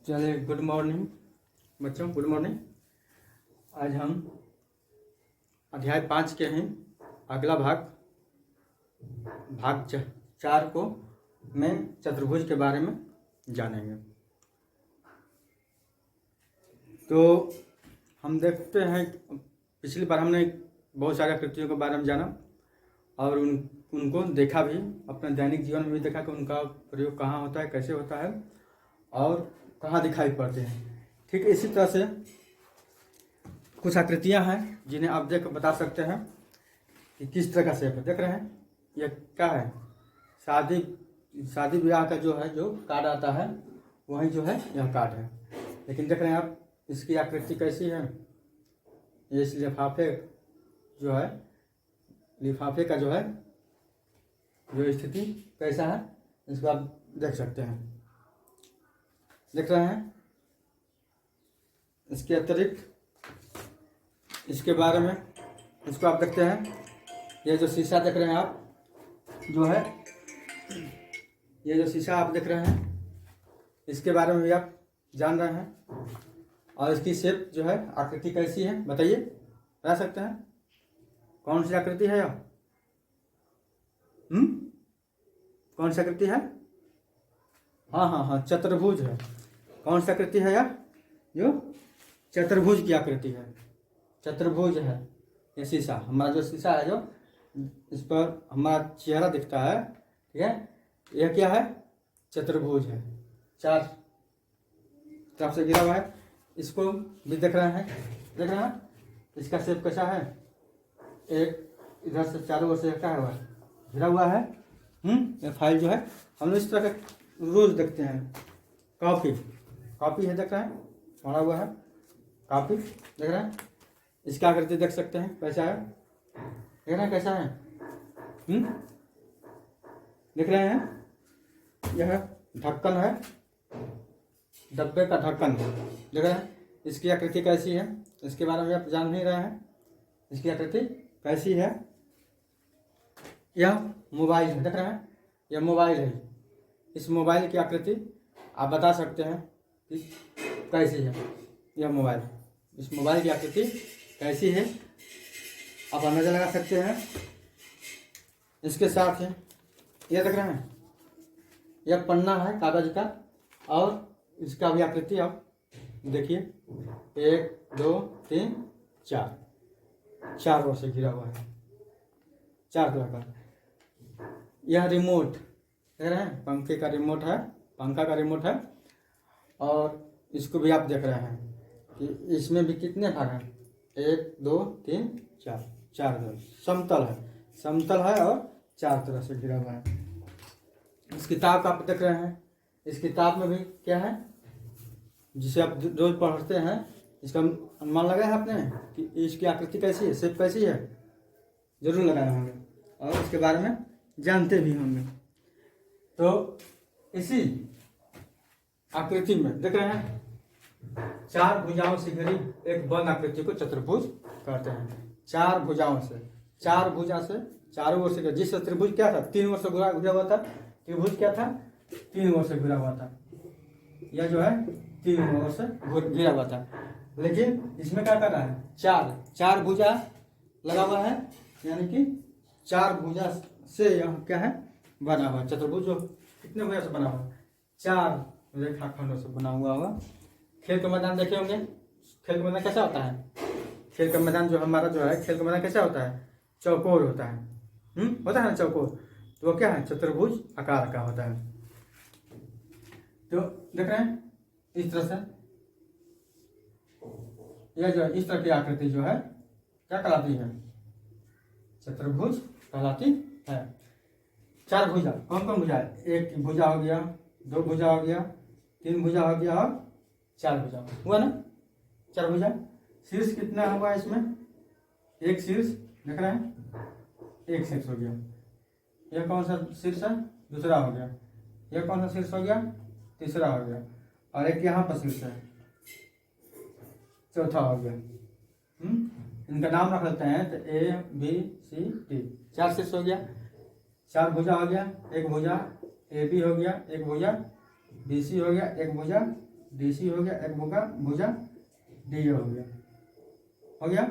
चलिए, good morning बच्चों, good morning. आज हम अध्याय 5 के हैं अगला भाग 4 को में चतुर्भुज के बारे में जानेंगे। तो हम देखते हैं, पिछली बार हमने बहुत सारे आकृतियों के बारे में जाना और उनको देखा भी, अपने दैनिक जीवन में भी देखा कि उनका प्रयोग कहाँ होता है, कैसे होता है और कहाँ दिखाई पड़ते हैं। ठीक है, इसी तरह से कुछ आकृतियाँ हैं जिन्हें आप देख बता सकते हैं कि किस तरह का शेप है। देख रहे हैं, यह क्या है? शादी ब्याह का जो है, जो कार्ड आता है वही जो है यह कार्ड है। लेकिन देख रहे हैं आप, इसकी आकृति कैसी है। ये इस लिफाफे जो है, लिफाफे का जो है जो स्थिति कैसा है, इसको आप देख सकते हैं। देख रहे हैं, इसके अतिरिक्त इसके बारे में इसको आप देखते हैं। ये जो शीशा देख रहे हैं आप, जो है ये जो शीशा आप देख रहे हैं, इसके बारे में भी आप जान रहे हैं। और इसकी शेप जो है, आकृति कैसी है बताइए, बता सकते हैं कौन सी आकृति है यह? कौन सी आकृति है? हाँ, चतुर्भुज है। कौन सी आकृति है यह? जो चतुर्भुज की आकृति है, चतुर्भुज है। ये शीशा, हमारा जो शीशा है, जो इस पर हमारा चेहरा दिखता है, ठीक है, यह क्या है? चतुर्भुज है, 4 तरफ से घिरा हुआ है। इसको भी देख रहे हैं, देख रहे हैं इसका शेप कैसा है। एक इधर से चारों ओर से क्या है, घिरा हुआ है। ये फाइल जो है हम लोग इस तरह का रोज देखते हैं। कॉपी है, देख रहे हैं, पड़ा हुआ है कॉपी, देख रहे हैं। इसका आकृति देख सकते हैं कैसा है, देख रहे हैं कैसा है। देख रहे हैं, यह ढक्कन है, डब्बे का ढक्कन है। देख रहे हैं, इसकी आकृति कैसी है, इसके बारे में आप जान नहीं रहे हैं। इसकी आकृति कैसी है? यह मोबाइल है, देख रहे हैं, यह मोबाइल है। इस मोबाइल की आकृति आप बता सकते हैं कि कैसी है यह मोबाइल। इस मोबाइल की आकृति कैसी है आप अंदाजा लगा सकते हैं। इसके साथ है, यह देख रहे हैं, यह पन्ना है कागज का, और इसका भी आकृति आप देखिए, 1 2 3 4 ओर से घिरा हुआ है, 4 तरह का। यह रिमोट देख रहे हैं, पंखे का रिमोट है, पंखा का रिमोट है। और इसको भी आप देख रहे हैं कि इसमें भी कितने भाग हैं, 1 2 3 4 समतल है और 4 तरह से घिरा हुआ है। इस किताब का आप देख रहे हैं, इस किताब में भी क्या है, जिसे आप रोज पढ़ते हैं। इसका अनुमान लगाया है आपने कि इसकी आकृति कैसी है, शेप कैसी है? जरूर लगाए होंगे और इसके बारे में जानते भी होंगे। तो इसी आकृति में देख रहे हैं, 4 भुजाओं से घिरी एक बंद आकृति को चतुर्भुज कहते हैं। 4 भुजाओं से, 4 भुजा से चारों ओर से, जिस त्रिभुज क्या था, 3 ओर से घिरा हुआ था। त्रिभुज क्या था? 3 ओर से घिरा हुआ था। यह जो है 3 ओर से घिरा हुआ था। लेकिन इसमें क्या कर रहा है, 4 भुजा लगा हुआ है, यानी कि 4 भुजा से यह क्या है, बना हुआ चतुर्भुज। जो कितने भुजा से बना हुआ? 4 रेखाखंडों से बना हुआ। खेल का मैदान देखे होंगे। खेल का मैदान कैसा होता है? खेल का मैदान जो हमारा जो है, खेल का मैदान कैसा होता है? चौकोर होता है। होता है ना चौकोर, तो वो क्या है, चतुर्भुज आकार का होता है। तो देख रहे हैं, इस तरह से यह जो है, इस तरह की आकृति जो है क्या कहलाती है? चतुर्भुज कहलाती है। 4 भुजा, कौन कौन भुजा है? 1 भुजा हो गया, 2 भुजा हो गया, 3 भुजा हो गया और 4 भुजा हुआ ना, 4 भुजा। शीर्ष कितना हुआ इसमें? 1 शीर्ष, देख रहे हैं, 1 शीर्ष हो गया। यह कौन सा शीर्ष है? दूसरा हो गया। यह कौन सा शीर्ष हो गया? तीसरा हो गया। और एक यहाँ पर शीर्ष है, चौथा हो गया। इनका नाम रख लेते हैं, तो A B C D, 4 शीर्ष हो गया, 4 भुजा हो गया। 1 भुजा AB हो गया, 1 भुजा BC हो गया, 1 भुजा DC हो गया, एक भुजा DA हो गया। हो गया।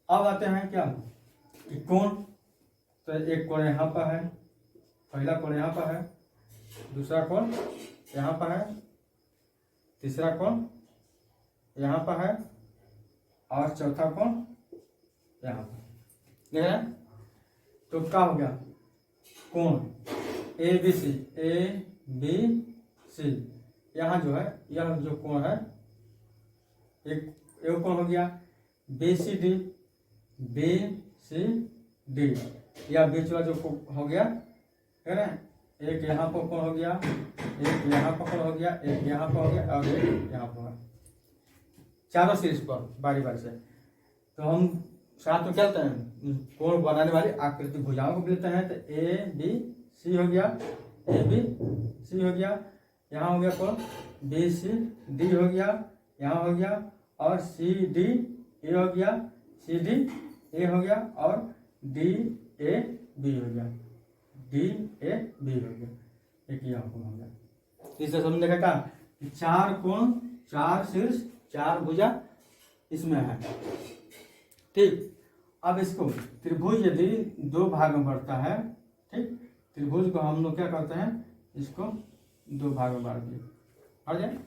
अब आते हैं क्या कि कोण, तो एक कोण यहाँ पर है, पहला कोण यहाँ पर है, दूसरा कोण यहाँ पर है, तीसरा कोण यहाँ पर है और चौथा कोण यहाँ पर। देख रहे हैं? तो क्या हो गया, कोण ABC, ABC यहाँ जो है, यह जो कोण है एक कोण हो गया BCD, या बीच वाला जो हो गया, देख रहे हैं? एक यहाँ पर कोण हो गया, एक यहाँ पर कोण हो गया, एक यहाँ पर हो गया और एक यहाँ पर, चारों शीर्ष पर बारी बारी से। तो हम साथ में क्या होता है, कोण बनाने वाली आकृति भुजाओं को लेते हैं। तो ABC हो गया, ABC हो गया, यहाँ हो गया कोण BCD हो गया, यहाँ हो गया, और CDA हो गया, CDA हो गया, और DAB हो गया, DAB हो गया, एक यहाँ कोण हो गया। इससे समझ देखा क्या, चार कोण, चार शीर्ष, चार भुजा इसमें है। ठीक, अब इसको त्रिभुज यदि दो भाग में बढ़ता है, ठीक, त्रिभुज को हम लोग क्या करते हैं, इसको दो भाग में बांट दिए। आ जाए,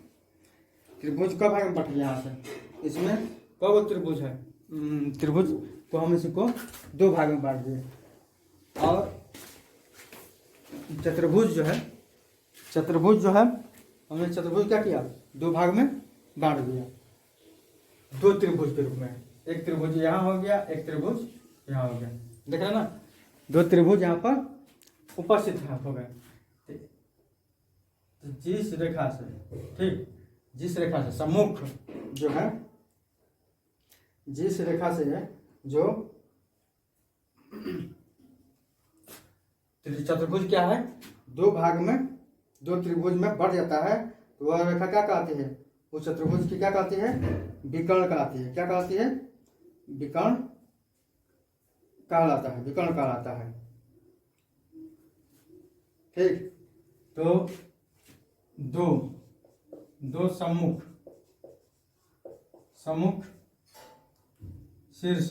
त्रिभुज का भाग में बढ़ गया यहाँ से, इसमें कब त्रिभुज है, त्रिभुज तो हम इसको दो भाग में बांट दिए। और चतुर्भुज जो है, चतुर्भुज जो है, हमने चतुर्भुज क्या किया, दो भाग में बांट दिया, दो त्रिभुज के रूप में। एक त्रिभुज यहाँ हो गया, एक त्रिभुज यहाँ हो गया, देख रहे ना, दो त्रिभुज यहाँ पर उपस्थित हो गए। तो जिस रेखा से, ठीक, जिस रेखा से सम्मुख जो है, जिस रेखा से है जो चतुर्भुज क्या है, दो भाग में, दो त्रिभुज में बढ़ जाता है, तो वह रेखा क्या कहती है, उस चतुर्भुज की क्या कहती है, विकर्ण कहती है। क्या कहती है, विकर्ण कहलाता है, विकर्ण कहलाता है। ठीक, तो दो सम्मुख शीर्ष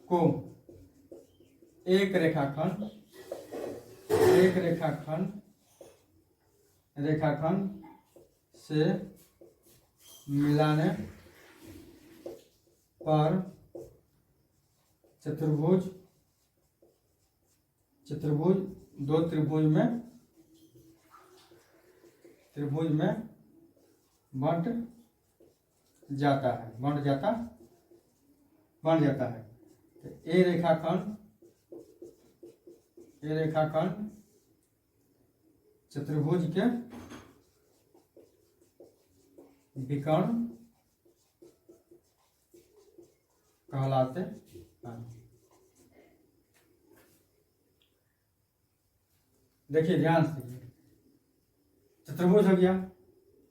को एक रेखाखंड से मिलाने पर चतुर्भुज दो त्रिभुज में बंट जाता है। तो ये रेखाखंड चतुर्भुज के विकर्ण कहलाते हैं। देखिए ध्यान से, चतुर्भुज हो गया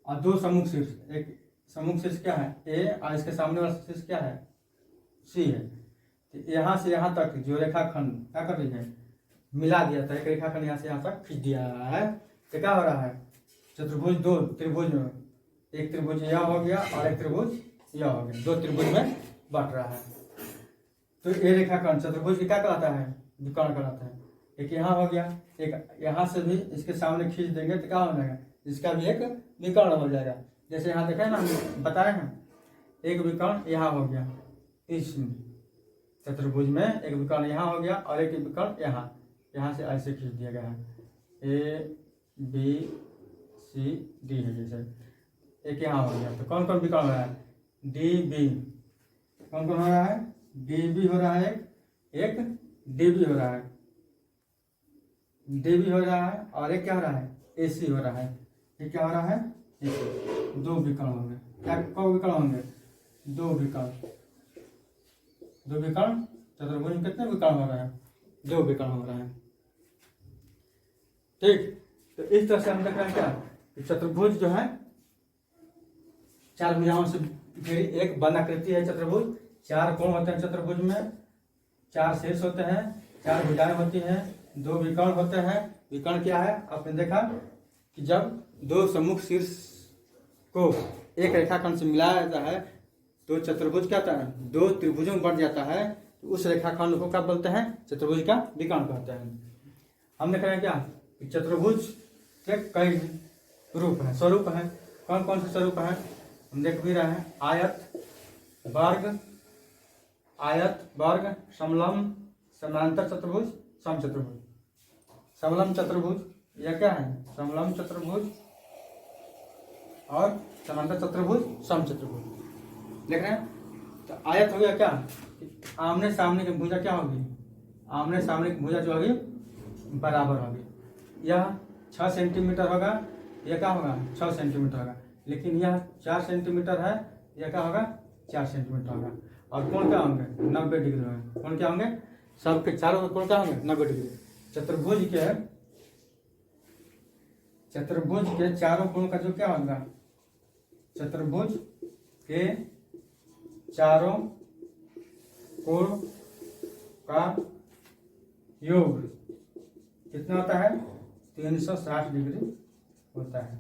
और दो सम्मुख शीर्ष, एक सम्मुख शीर्ष क्या है ए, और इसके सामने वाला शीर्ष क्या है सी है। तो यहाँ से यहाँ तक जो रेखाखंड क्या कर रही है, मिला दिया था, एक रेखाखंड यहाँ से यहाँ तक खींच दिया है। तो क्या हो रहा है, चतुर्भुज दो त्रिभुज में, एक त्रिभुज यह हो गया और एक त्रिभुज यह हो गया, दो त्रिभुज में बट रहा है। तो ये रेखाखंड चतुर्भुज क्या कहलाता है, विकर्ण कहलाता है। एक यहाँ हो गया, एक यहाँ से भी इसके सामने खींच देंगे तो क्या हो जाएगा, इसका भी एक विकर्ण हो जाएगा। जैसे यहाँ देखे ना, हम बताए हैं, एक विकर्ण यहाँ हो गया, इस चतुर्भुज में एक विकर्ण यहाँ हो गया और एक विकर्ण यहाँ से ऐसे खींच दिया गया है, ABCD है जैसे, एक यहाँ हो गया। तो कौन कौन विकर्ण हो रहा है, DB, कौन कौन हो रहा है, DB हो रहा है, एक DB हो रहा है, DB हो रहा है, और एक क्या हो रहा है, AC हो रहा है। ये क्या हो रहा है, AC। दो विकर्ण होंगे, क्या कौ विकर्ण होंगे, दो विकर्ण चतुर्भुज में कितने विकर्ण हो रहे हैं, दो विकर्ण हो रहे हैं। ठीक, तो इस तरह से हम देख रहे हैं क्या, चतुर्भुज जो है चार भुजाओं से घिरी एक बंद आकृति है चतुर्भुज। चार कोण होते हैं चतुर्भुज में, चार शीर्ष होते हैं, चार भुजाएं होती हैं, दो विकर्ण होते हैं, विकर्ण क्या है? आपने देखा कि जब दो सम्मुख शीर्ष को एक रेखाखंड से मिलाया जाता है तो चतुर्भुज क्या होता है? दो त्रिभुजों में बढ़ जाता है, तो उस रेखाखंड को क्या बोलते हैं? चतुर्भुज का विकर्ण कहते हैं। हम देख रहे हैं क्या कि चतुर्भुज के कई रूप हैं, स्वरूप हैं। कौन कौन से स्वरूप हैं हम देख भी रहे हैं? आयत, वर्ग, समलंब, समांतर चतुर्भुज, समचतुर्भुज। समलंब चतुर्भुज यह क्या है? समलंब चतुर्भुज और समांतर चतुर्भुज, समचतुर्भुज। देख रहे हैं? तो आयत हो गया क्या? आमने सामने की भुजा क्या होगी? आमने सामने की भुजा जो होगी बराबर होगी। यह 6 सेंटीमीटर होगा, यह क्या होगा? 6 सेंटीमीटर होगा। लेकिन यह 4 सेंटीमीटर है, यह क्या होगा? 4 सेंटीमीटर होगा। और कोण क्या होंगे? 90 डिग्री होंगे। कोण क्या होंगे? सबके चारों कोण क्या होंगे? 90 डिग्री। चतुर्भुज के चारों कोण का जो क्या होगा? चतुर्भुज के चारों कोण का योग कितना होता है? 360 डिग्री होता है।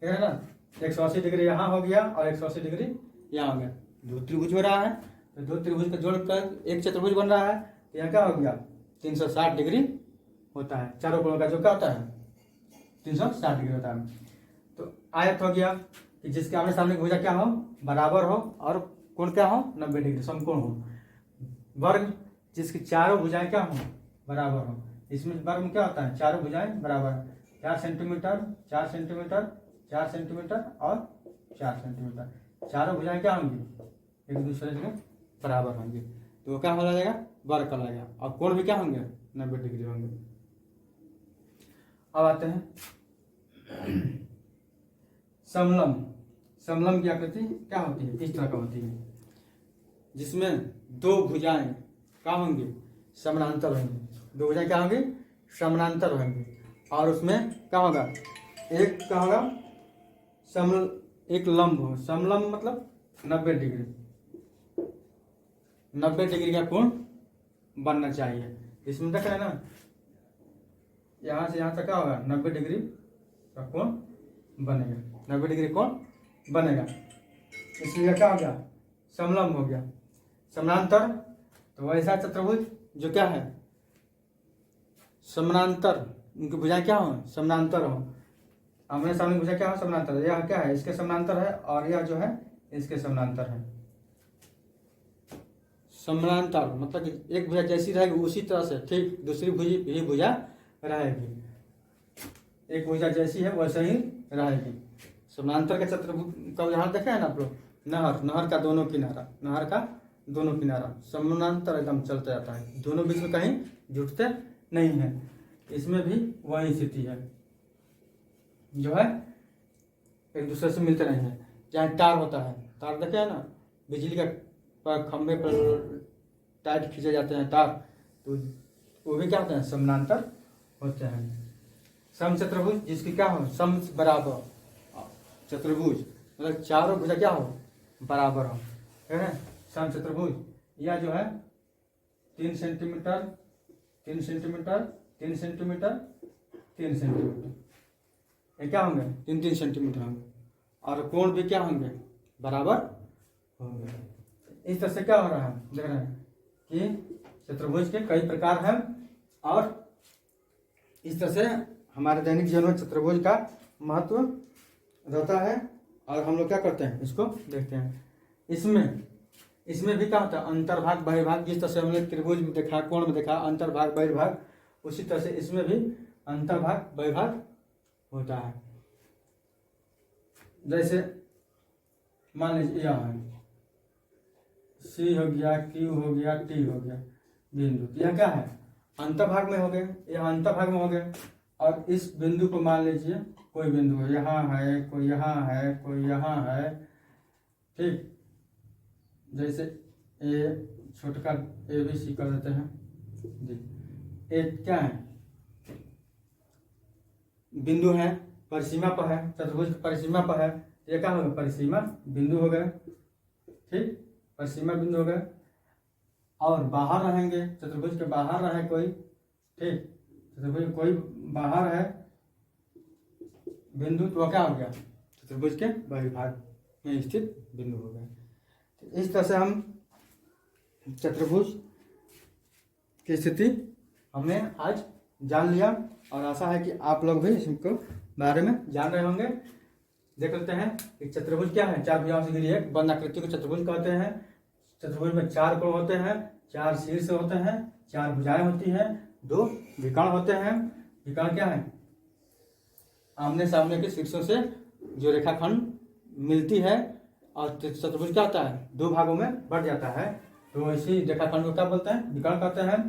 ठीक है ना? 180 डिग्री यहाँ हो गया और 180 डिग्री यहाँ हो गया। दो त्रिभुज हो रहा है, तो दो त्रिभुज को जोड़कर एक चतुर्भुज बन रहा है। तो यहाँ क्या हो गया? 360 डिग्री होता है। चारों कोणों का जो क्या होता है? 360 डिग्री होता है। तो आयत हो गया कि जिसके आमने सामने की भुजा क्या हो? बराबर हो और कोण क्या हो? 90 डिग्री, समकोण हो। वर्ग जिसकी चारों भुजाएं क्या हो? बराबर हो। इसमें वर्ग में क्या होता है? चारों भुजाएं बराबर, 4 सेंटीमीटर, 4 सेंटीमीटर, 4 सेंटीमीटर और 4 सेंटीमीटर। चारों भुजाएं क्या होंगी? एक दूसरे से बराबर होंगे, तो क्या हो जाएगा? वर्ग का लगेगा। और कोण भी क्या होंगे? 90 डिग्री होंगे। अब आते हैं समलंब की आकृति क्या होती है? इस तरह का होती है, जिसमें दो भुजाएं क्या होंगी? समानांतर होंगी। दो भुजाएं क्या होंगी? समानांतर होंगी। और उसमें क्या होगा? एक क्या होगा? एक लंब हो। समलंब मतलब 90 डिग्री, 90 डिग्री का कोण बनना चाहिए। इसमें देख रहे हैं ना, यहाँ से यहाँ तक क्या होगा? 90 डिग्री का कोण बनेगा। 90 डिग्री कोण बनेगा, इसलिए क्या हो गया? समलंब हो गया। समानांतर तो वैसा चतुर्भुज जो क्या है? समानांतर, उनकी भुजाएं क्या हो? समानांतर हो। आमने सामने भुजा क्या हो? समानांतर। यह क्या है? इसके समानांतर है और यह जो है इसके समानांतर है। समानांतर मतलब कि एक भुजा जैसी रहेगी उसी तरह से ठीक दूसरी भी भुजा रहेगी। एक भुजा जैसी है वैसे ही रहेगी। समानांतर के चतुर्भुज का उदाहरण देखे हैं ना आप लोग? नहर का दोनों किनारा समानांतर एकदम चलता जाता है, दोनों बीच में कहीं जुटते नहीं है। इसमें भी वही स्थिति है, जो है एक दूसरे से मिलते नहीं है। जहाँ तार होता है, तार देखे है ना, बिजली का पर खंभे पर टाइट खींचे जाते हैं तार, तो वो भी क्या होते हैं? समानांतर होते हैं। समचतुर्भुज जिसकी क्या हो? सम बराबर चतुर्भुज मतलब चारों भुजा क्या हो? बराबर हो, है ना? समचतुर्भुज यह जो है 3 सेंटीमीटर, 3 सेंटीमीटर, 3 सेंटीमीटर, 3 सेंटीमीटर, ये क्या होंगे? 3-3 सेंटीमीटर होंगे। और कोण भी क्या होंगे? बराबर होंगे। इस तरह से क्या हो रहा है? देख रहे हैं कि चतुर्भुज के कई प्रकार हैं और इस तरह से हमारे दैनिक जीवन में चतुर्भुज का महत्व रहता है। और हम लोग क्या करते हैं? इसको देखते हैं। इसमें भी क्या होता है? अंतर्भाग बहिर्भाग। जिस तरह से हमने त्रिभुज में देखा, कोण में देखा अंतर्भाग बहिर्भाग, उसी तरह से इसमें भी अंतर्भाग बहिर्भाग होता है। जैसे मान लीजिए यह है सी हो गया, क्यू हो गया, टी हो गया बिंदु, यह क्या है? अंतर्भाग में हो गए, यह अंतर्भाग में हो गए। और इस बिंदु को मान लीजिए कोई बिंदु है, यहाँ है, कोई यहाँ है, कोई यहाँ है, ठीक। जैसे ए छोटका ए बी सी कर देते हैं जी। ए क्या है? बिंदु है, परिसीमा पर है, चतुर्भुज परिसीमा पर है, ये क्या होगा? परिसीमा बिंदु हो गए, ठीक, परिसीमा बिंदु हो गए। और बाहर रहेंगे, चतुर्भुज के बाहर रहे कोई, ठीक, चतुर्भुज कोई बाहर है बिंदु तो क्या हो गया, चतुर्भुज के बहिर्भाग में स्थित बिंदु हो गया। तो इस तरह से हम चतुर्भुज की स्थिति हमने आज जान लिया, और आशा है कि आप लोग भी इसको बारे में जान रहे होंगे। देख लेते हैं कि चतुर्भुज क्या है। चार भुजाओं से घिरी एक बंद आकृति को चतुर्भुज कहते हैं। चतुर्भुज में 4 कोण होते हैं, 4 शीर्ष होते हैं, 4 भुजाएं होती हैं, 2 विकर्ण होते हैं। विकर्ण क्या है, आमने सामने के शीर्षों से जो रेखाखंड मिलती है, और चतुर्भुज क्या होता है, 2 भागों में बढ़ जाता है, तो इसी रेखाखंड को क्या बोलते हैं, विकर्ण कहते हैं।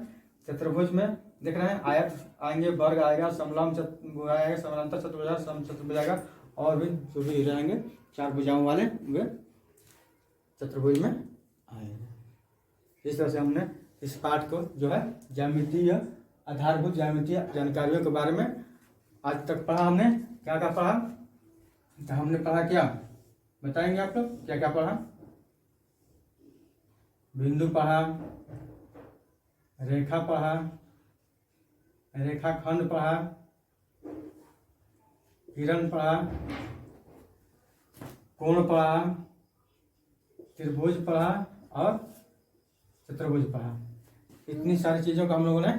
चतुर्भुज में देख रहे हैं आयत आएंगे, वर्ग आएगा, समलंब आएगा, समानांतर चतुर्भुज आएगा, समचतुर्भुज आएगा, और भी जो भी रहेंगे 4 भुजाओं वाले वे चतुर्भुज में आएंगे। इस तरह से हमने इस पाठ को जो है ज्यामितीय आधारभूत ज्यामितीय जानकारियों के बारे में आज तक पढ़ा। हमने क्या क्या पढ़ा, तो हमने पढ़ा क्या बताएंगे आप लोग, क्या क्या पढ़ा। बिंदु पढ़ा, रेखा पढ़ा, रेखाखंड पढ़ा, किरण पढ़ा, कोण पढ़ा, त्रिभुज पढ़ा और चतुर्भुज पढ़ा। इतनी सारी चीज़ों को हम लोगों ने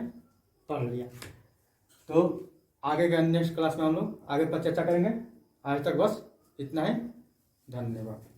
पढ़ लिया। तो आगे के नेक्स्ट क्लास में हम लोग आगे पर चर्चा करेंगे। आज तक बस इतना ही। धन्यवाद।